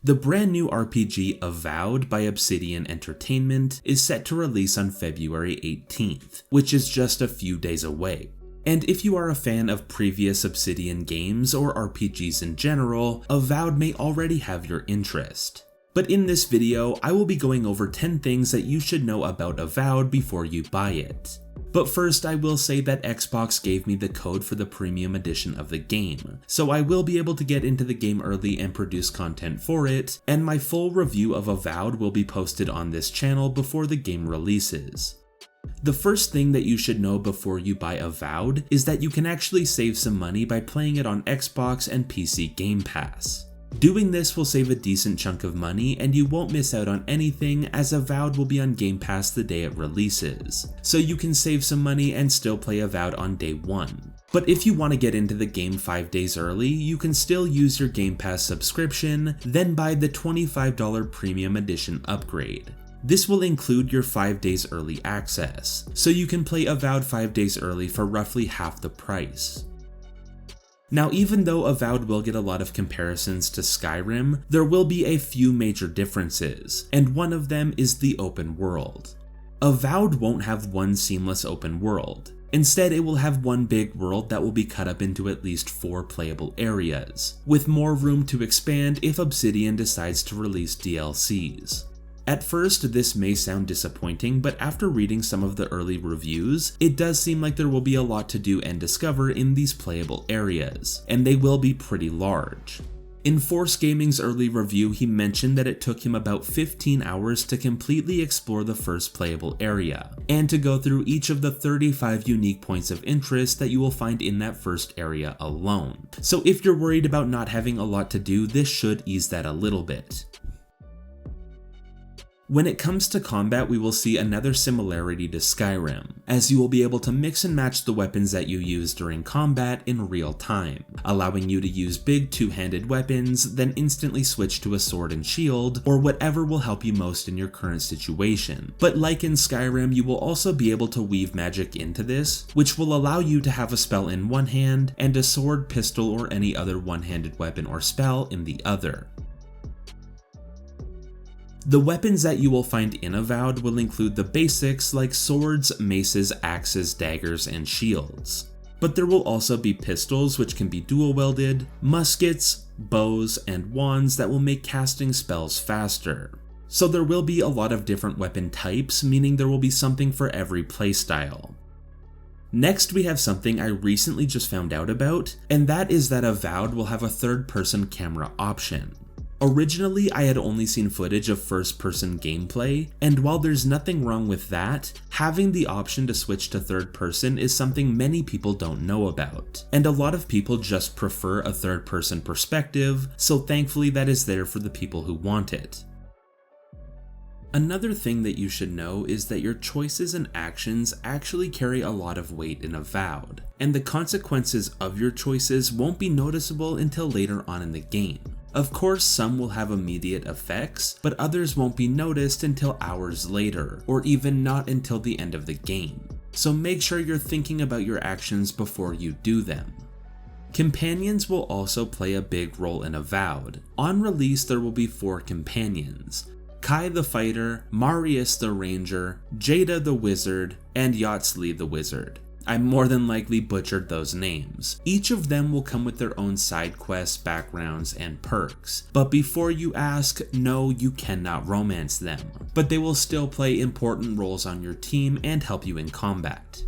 The brand new RPG AVOWED by Obsidian Entertainment is set to release on February 18th, which is just a few days away. And if you are a fan of previous Obsidian games or RPGs in general, AVOWED may already have your interest. But in this video, I will be going over 10 things that you should know about AVOWED before you buy it. But first, I will say that Xbox gave me the code for the premium edition of the game, so I will be able to get into the game early and produce content for it, and my full review of AVOWED will be posted on this channel before the game releases. The first thing that you should know before you buy AVOWED is that you can actually save some money by playing it on Xbox and PC Game Pass. Doing this will save a decent chunk of money and you won't miss out on anything, as AVOWED will be on Game Pass the day it releases, so you can save some money and still play AVOWED on day 1. But if you want to get into the game 5 days early, you can still use your Game Pass subscription, then buy the $25 Premium Edition upgrade. This will include your 5 days early access, so you can play AVOWED 5 days early for roughly half the price. Now, even though AVOWED will get a lot of comparisons to Skyrim, there will be a few major differences, and one of them is the open world. AVOWED won't have one seamless open world. Instead, it will have one big world that will be cut up into at least 4 playable areas, with more room to expand if Obsidian decides to release DLCs. At first, this may sound disappointing, but after reading some of the early reviews, it does seem like there will be a lot to do and discover in these playable areas, and they will be pretty large. In Force Gaming's early review, he mentioned that it took him about 15 hours to completely explore the first playable area, and to go through each of the 35 unique points of interest that you will find in that first area alone. So if you're worried about not having a lot to do, this should ease that a little bit. When it comes to combat, we will see another similarity to Skyrim, as you will be able to mix and match the weapons that you use during combat in real time, allowing you to use big two-handed weapons, then instantly switch to a sword and shield, or whatever will help you most in your current situation. But like in Skyrim, you will also be able to weave magic into this, which will allow you to have a spell in one hand, and a sword, pistol, or any other one-handed weapon or spell in the other. The weapons that you will find in AVOWED will include the basics like swords, maces, axes, daggers, and shields. But there will also be pistols, which can be dual-wielded, muskets, bows, and wands that will make casting spells faster. So there will be a lot of different weapon types, meaning there will be something for every playstyle. Next, we have something I recently just found out about, and that is that AVOWED will have a third-person camera option. Originally, I had only seen footage of first-person gameplay, and while there's nothing wrong with that, having the option to switch to third-person is something many people don't know about, and a lot of people just prefer a third-person perspective, so thankfully that is there for the people who want it. Another thing that you should know is that your choices and actions actually carry a lot of weight in AVOWED, and the consequences of your choices won't be noticeable until later on in the game. Of course, some will have immediate effects, but others won't be noticed until hours later, or even not until the end of the game. So make sure you're thinking about your actions before you do them. Companions will also play a big role in AVOWED. On release, there will be 4 companions: Kai the Fighter, Marius the Ranger, Jada the Wizard, and Yoghtsli the Wizard. I more than likely butchered those names. Each of them will come with their own side quests, backgrounds, and perks. But before you ask, no, you cannot romance them. But they will still play important roles on your team and help you in combat.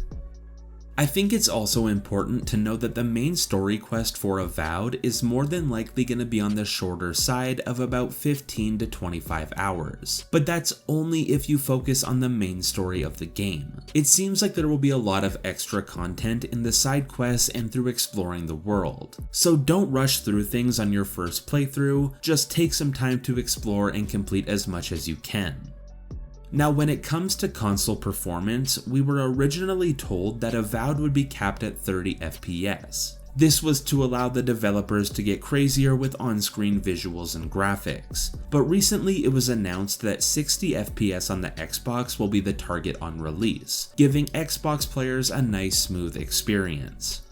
I think it's also important to know that the main story quest for AVOWED is more than likely going to be on the shorter side of about 15 to 25 hours, but that's only if you focus on the main story of the game. It seems like there will be a lot of extra content in the side quests and through exploring the world, so don't rush through things on your first playthrough, just take some time to explore and complete as much as you can. Now, when it comes to console performance, we were originally told that AVOWED would be capped at 30 FPS. This was to allow the developers to get crazier with on-screen visuals and graphics, but recently it was announced that 60 FPS on the Xbox will be the target on release, giving Xbox players a nice smooth experience.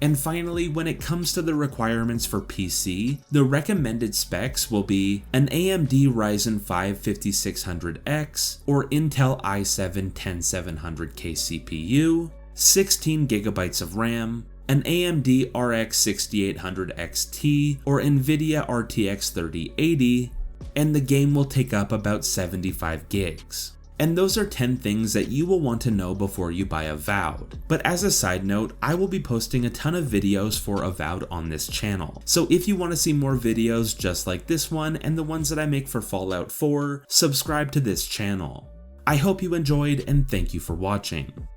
And finally, when it comes to the requirements for PC, the recommended specs will be an AMD Ryzen 5 5600X or Intel i7 10700K CPU, 16GB of RAM, an AMD RX 6800 XT or NVIDIA RTX 3080, and the game will take up about 75 gigs. And those are 10 things that you will want to know before you buy AVOWED. But as a side note, I will be posting a ton of videos for AVOWED on this channel. So if you want to see more videos just like this one and the ones that I make for Fallout 4, subscribe to this channel. I hope you enjoyed and thank you for watching.